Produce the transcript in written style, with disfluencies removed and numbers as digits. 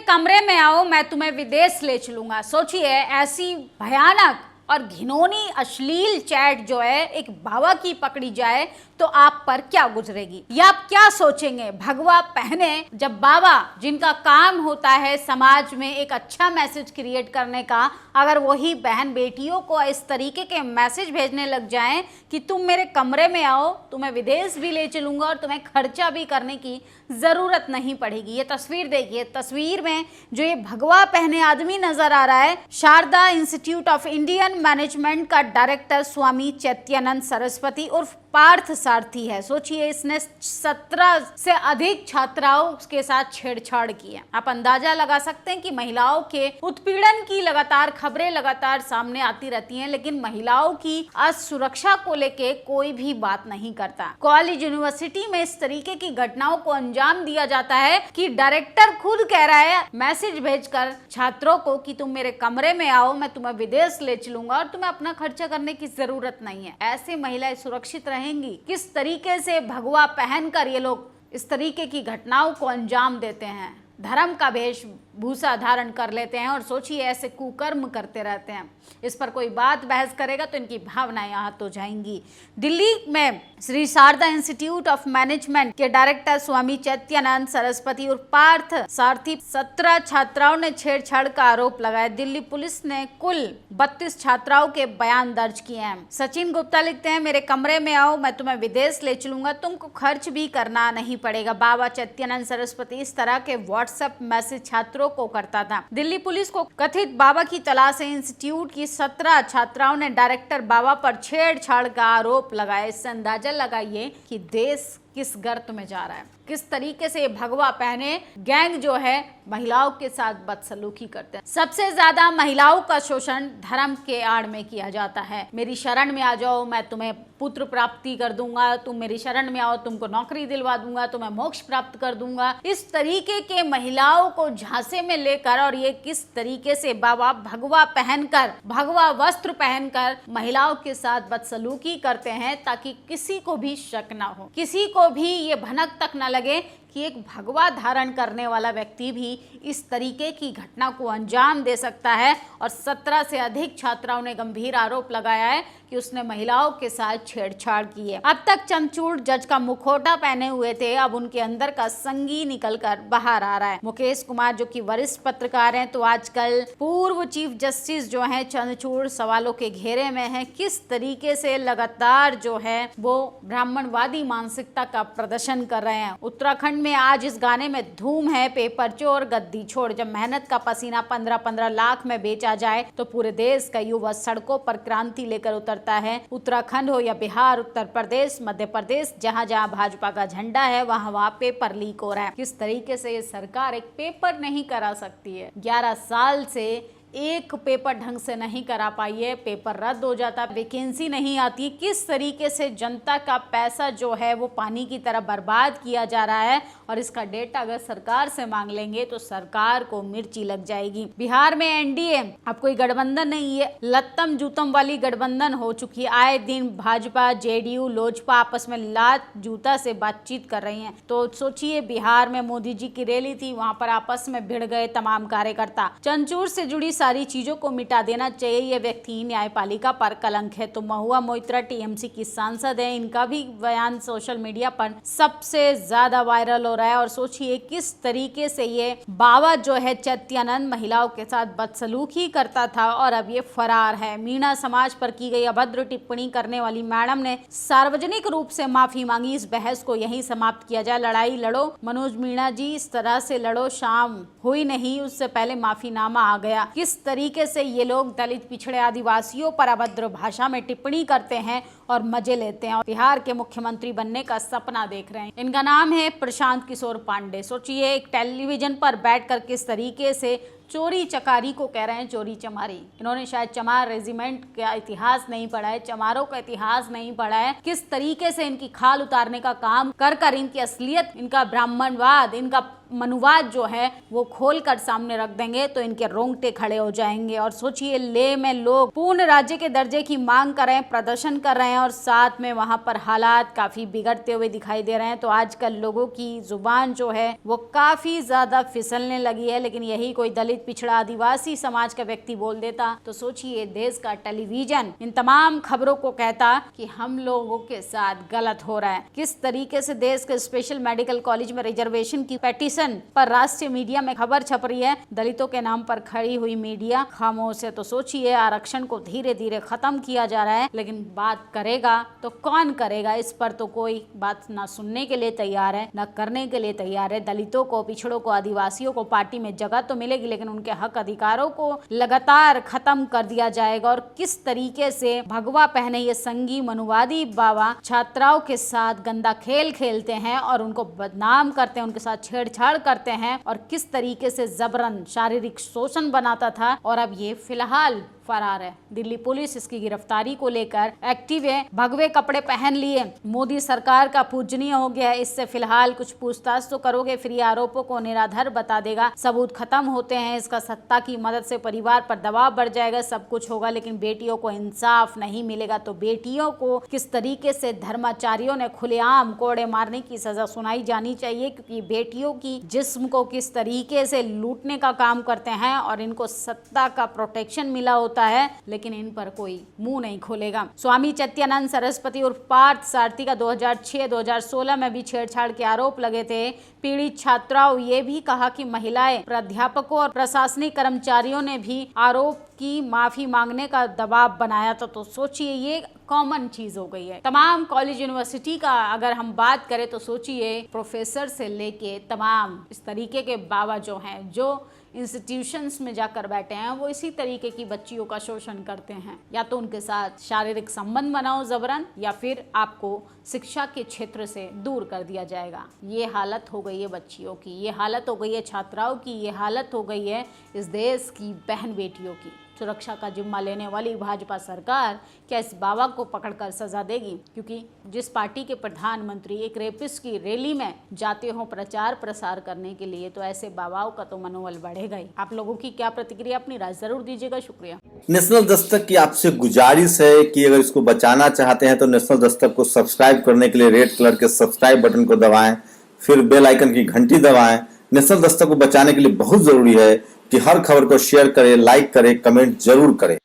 कमरे में आओ, मैं तुम्हें विदेश ले चलूंगा। सोचिए, ऐसी भयानक और घिनौनी अश्लील चैट जो है एक बाबा की पकड़ी जाए तो आप पर क्या गुजरेगी, या आप क्या सोचेंगे। भगवा पहने जब बाबा, जिनका काम होता है समाज में एक अच्छा मैसेज क्रिएट करने का, अगर वही बहन बेटियों को इस तरीके के मैसेज भेजने लग जाएं कि तुम मेरे कमरे में आओ, तुम्हें विदेश भी ले चलूंगा और तुम्हें खर्चा भी करने की जरूरत नहीं पड़ेगी। ये तस्वीर देखिए, तस्वीर में जो ये भगवा पहने आदमी नजर आ रहा है, Sharda institute of Indian management का डायरेक्टर स्वामी चैत्यानंद सरस्वती उर्फ पार्थ सारथी है। सोचिए, इसने 17 से अधिक छात्राओं के साथ छेड़छाड़ की है। आप अंदाजा लगा सकते हैं कि महिलाओं के उत्पीड़न की लगातार खबरें लगातार सामने आती रहती हैं, लेकिन महिलाओं की असुरक्षा को लेके कोई भी बात नहीं करता। कॉलेज यूनिवर्सिटी में इस तरीके की घटनाओं को अंजाम दिया जाता है कि डायरेक्टर खुद कह रहा है मैसेज भेजकर छात्रों को कि तुम मेरे कमरे में आओ, मैं तुम्हें विदेश ले चलूंगा और तुम्हें अपना खर्चा करने की जरूरत नहीं है। ऐसे महिलाएं सुरक्षित रहेंगी? किस तरीके से भगवा पहनकर ये लोग इस तरीके की घटनाओं को अंजाम देते हैं, धर्म का वेशभूषा धारण कर लेते हैं और सोचिए ऐसे कुकर्म करते रहते हैं। इस पर कोई बात बहस करेगा तो इनकी भावनाएं आहत हो जाएंगी। दिल्ली में Shri Sharda institute of management के डायरेक्टर स्वामी चैत्यानंद सरस्वती और पार्थ सारथी 17 छात्राओं ने छेड़छाड़ का आरोप लगाया। दिल्ली पुलिस ने कुल 32 छात्राओं के बयान दर्ज किए हैं। सचिन गुप्ता लिखते हैं, मेरे कमरे में आओ, मैं तुम्हें विदेश ले चलूंगा, तुमको खर्च भी करना नहीं पड़ेगा। बाबा चैत्यानंद सरस्वती इस तरह के व्हाट्सएप मैसेज छात्रों को करता था। दिल्ली पुलिस को कथित बाबा की तलाश है। इंस्टीट्यूट की 17 छात्राओं ने डायरेक्टर बाबा पर छेड़छाड़ का आरोप लगाया। इससे अंदाजा लगाइए कि देश किस गर्त में जा रहा है, किस तरीके से भगवा पहने गैंग जो है महिलाओं के साथ बदसलूकी करते हैं। सबसे ज्यादा महिलाओं का शोषण धर्म के आड़ में किया जाता है। मेरी शरण में आ जाओ, मैं तुम्हें पुत्र प्राप्ति कर दूंगा, तुम मेरी शरण में आओ, तुमको नौकरी दिलवा दूंगा, तुम्हें मोक्ष प्राप्त कर दूंगा। इस तरीके के महिलाओं को झांसे में लेकर और ये किस तरीके से बाबा भगवा पहनकर, भगवा वस्त्र पहनकर महिलाओं के साथ बदसलूकी करते हैं ताकि किसी को भी शक ना हो, किसी को भी ये भनक तक न लगे कि एक भगवा धारण करने वाला व्यक्ति भी इस तरीके की घटना को अंजाम दे सकता है। और 17 से अधिक छात्राओं ने गंभीर आरोप लगाया है कि उसने महिलाओं के साथ छेड़छाड़ की है। अब तक चमचूड़ जज का मुखौटा पहने हुए थे, अब उनके अंदर का संगी निकलकर बाहर आ रहा है। मुकेश कुमार जो कि वरिष्ठ पत्रकार हैं, तो आजकल पूर्व चीफ जस्टिस जो हैं चंद्रचूड़ सवालों के घेरे में हैं। किस तरीके से लगातार जो है वो ब्राह्मणवादी मानसिकता का प्रदर्शन कर रहे हैं। उत्तराखंड में आज इस गाने में धूम है, पेपर चोर गद्दी छोड़। जब मेहनत का पसीना 15-15 लाख में बेचा जाए तो पूरे देश का युवा सड़कों पर क्रांति लेकर उतरता है। उत्तराखंड हो या बिहार, उत्तर प्रदेश, मध्य प्रदेश, जहां जहां भाजपा का झंडा है वहां वहां पेपर लीक हो रहा है। किस तरीके से ये सरकार एक पेपर नहीं करा सकती है। 11 साल से एक पेपर ढंग से नहीं करा पाई है, पेपर रद्द हो जाता, वैकेंसी नहीं आती। किस तरीके से जनता का पैसा जो है वो पानी की तरह बर्बाद किया जा रहा है और इसका डेटा अगर सरकार से मांग लेंगे तो सरकार को मिर्ची लग जाएगी। बिहार में एनडीए अब कोई गठबंधन नहीं है, लत्तम जूतम वाली गठबंधन हो चुकी है। आए दिन भाजपा, जेडीयू, लोजपा आपस में लात जूता से बातचीत कर रही हैं। तो सोचिए, बिहार में मोदी जी की रैली थी, वहां पर आपस में भिड़ गए तमाम कार्यकर्ता। चंचूर से जुड़ी सारी चीजों को मिटा देना चाहिए, ये व्यक्ति न्यायपालिका पर कलंक है। तो महुआ मोइत्रा टीएमसी की सांसद है, इनका भी बयान सोशल मीडिया पर सबसे ज्यादा वायरल हो रहा है। और सोचिए किस तरीके से ये बाबा जो है चैत्यानंद महिलाओं के साथ बदसलूकी करता था और अब ये फरार है। मीणा समाज पर की गई अभद्र टिप्पणी करने वाली मैडम ने सार्वजनिक रूप से माफी मांगी। इस बहस को यहीं समाप्त किया जाए। लड़ाई लड़ो मनोज मीणा जी, इस तरह से लड़ो, शाम हुई नहीं उससे पहले माफीनामा आ गया। किस तरीके से ये लोग दलित, पिछड़े, आदिवासियों पर अभद्र भाषा में टिप्पणी करते हैं और मजे लेते हैं और बिहार के मुख्यमंत्री बनने का सपना देख रहे हैं। इनका नाम है प्रशांत किशोर पांडे। सोचिए, एक टेलीविजन पर बैठकर किस तरीके से चोरी चकारी को कह रहे हैं चोरी चमारी। इन्होंने शायद चमार रेजिमेंट का इतिहास नहीं पढ़ा है, चमारों का इतिहास नहीं पढ़ा है। किस तरीके से इनकी खाल उतारने का काम कर कर इनकी असलियत, इनका ब्राह्मणवाद, इनका मनुवाद जो है वो खोल कर सामने रख देंगे तो इनके रोंगटे खड़े हो जाएंगे। और सोचिए, लेह में लोग पूर्ण राज्य के दर्जे की मांग कर रहे हैं, प्रदर्शन कर रहे हैं और साथ में वहां पर हालात काफी बिगड़ते हुए दिखाई दे रहे हैं। तो आजकल लोगों की जुबान जो है वो काफी ज्यादा फिसलने लगी है, लेकिन यही कोई दलित, पिछड़ा, आदिवासी समाज का व्यक्ति बोल देता तो सोचिए देश का टेलीविजन इन तमाम खबरों को कहता कि हम लोगों के साथ गलत हो रहा है। किस तरीके से देश के स्पेशल मेडिकल कॉलेज में रिजर्वेशन की पेटिशन पर राष्ट्रीय मीडिया में खबर छप रही है, दलितों के नाम पर खड़ी हुई मीडिया खामोश है। तो सोचिए आरक्षण को धीरे धीरे खत्म किया जा रहा है, लेकिन बात करेगा तो कौन करेगा? इस पर तो कोई बात ना सुनने के लिए तैयार है न करने के लिए तैयार है। दलितों को, पिछड़ों को, आदिवासियों को पार्टी में जगह तो मिलेगी, लेकिन उनके हक अधिकारों को लगातार खत्म कर दिया जाएगा। और किस तरीके से भगवा पहने ये संघी मनुवादी बाबा छात्राओं के साथ गंदा खेल खेलते हैं और उनको बदनाम करते हैं, उनके साथ छेड़छाड़ करते हैं और किस तरीके से जबरन शारीरिक शोषण बनाता था, और अब ये फिलहाल फरार है। दिल्ली पुलिस इसकी गिरफ्तारी को लेकर एक्टिव है। भगवे कपड़े पहन लिए, मोदी सरकार का पूजनीय हो गया है। इससे फिलहाल कुछ पूछताछ तो करोगे, फिर ये आरोपों को निराधार बता देगा। सबूत खत्म होते हैं, इसका सत्ता की मदद से परिवार पर दबाव बढ़ जाएगा, सब कुछ होगा, लेकिन बेटियों को इंसाफ नहीं मिलेगा। तो बेटियों को किस तरीके से धर्माचार्यों ने खुलेआम कोड़े मारने की सजा सुनाई जानी चाहिए, क्योंकि बेटियों की जिस्म को किस तरीके से लूटने का काम करते हैं और इनको सत्ता का प्रोटेक्शन मिला होता है, लेकिन इन पर कोई मुंह नहीं खोलेगा। स्वामी चैत्यानंद सरस्वती और पार्थ सारथी का 2006-2016 में भी छेड़छाड़ के आरोप लगे थे। पीड़ित छात्राओं ये भी कहा कि महिलाएं, प्राध्यापकों और प्रशासनिक कर्मचारियों ने भी आरोप की माफी मांगने का दबाव बनाया था। तो सोचिए ये कॉमन चीज हो गई है तमाम कॉलेज यूनिवर्सिटी का। अगर हम बात करें तो सोचिए प्रोफेसर से लेके तमाम इस तरीके के बाबा जो हैं, जो इंस्टीट्यूशंस में जाकर बैठे हैं, वो इसी तरीके की बच्चियों का शोषण करते हैं। या तो उनके साथ शारीरिक संबंध बनाओ जबरन, या फिर आपको शिक्षा के क्षेत्र से दूर कर दिया जाएगा। ये हालत हो गई है बच्चियों की, ये हालत हो गई है छात्राओं की, ये हालत हो गई है इस देश की बहन बेटियों की। सुरक्षा का जिम्मा लेने वाली भाजपा सरकार क्या इस बाबा को पकड़कर सजा देगी? क्योंकि जिस पार्टी के प्रधानमंत्री एक रेपिस्ट की रैली में जाते हो प्रचार प्रसार करने के लिए, तो ऐसे बाबाओं का तो मनोबल बढ़ेगा ही। आप लोगों की क्या प्रतिक्रिया, अपनी राय जरूर दीजिएगा। शुक्रिया। नेशनल दस्तक की आपसे गुजारिश है कि अगर इसको बचाना चाहते हैं तो नेशनल दस्तक को सब्सक्राइब करने के लिए रेड कलर के सब्सक्राइब बटन को दबाएं, फिर बेल आइकन की घंटी दबाएं। नेशनल दस्तक को बचाने के लिए बहुत जरूरी है कि हर खबर को शेयर करें, लाइक करें, कमेंट जरूर करें।